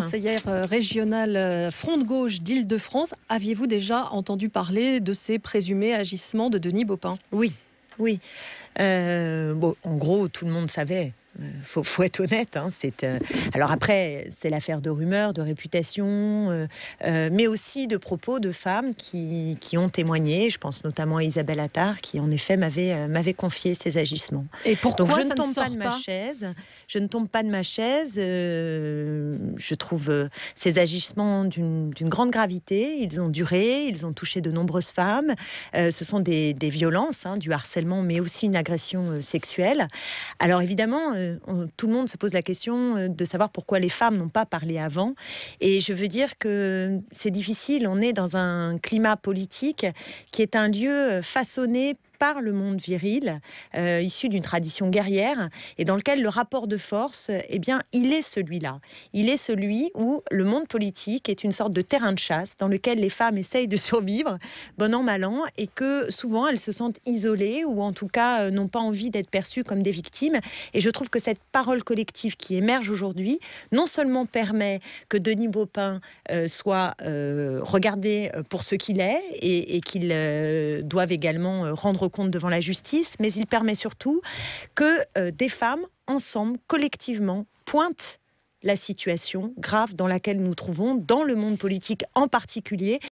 conseillère régionale Front de gauche d'Île-de-France. Aviez-vous déjà entendu parler de ces présumés agissements de Denis Baupin? Oui, oui. Bon, en gros, tout le monde savait. Faut être honnête. Alors après, c'est l'affaire de rumeurs, de réputation, mais aussi de propos de femmes qui ont témoigné. Je pense notamment à Isabelle Attard, qui en effet m'avait confié ces agissements. Et pourquoi Donc je ça ne tombe ne pas sort de pas ma chaise. Je ne tombe pas de ma chaise. Je trouve ces agissements d'une grande gravité. Ils ont duré, ils ont touché de nombreuses femmes. Ce sont des violences, du harcèlement, mais aussi une agression sexuelle. Alors évidemment, tout le monde se pose la question de savoir pourquoi les femmes n'ont pas parlé avant. Et je veux dire que c'est difficile. On est dans un climat politique qui est un lieu façonné par le monde viril, issu d'une tradition guerrière, et dans lequel le rapport de force, il est celui-là. Il est celui où le monde politique est une sorte de terrain de chasse dans lequel les femmes essayent de survivre, bon an, mal an, et que souvent elles se sentent isolées ou en tout cas n'ont pas envie d'être perçues comme des victimes. Et je trouve que cette parole collective qui émerge aujourd'hui, non seulement permet que Denis Baupin soit regardé pour ce qu'il est et qu'il doive également rendre compte devant la justice, mais il permet surtout que des femmes, ensemble, collectivement, pointent la situation grave dans laquelle nous nous trouvons, dans le monde politique en particulier.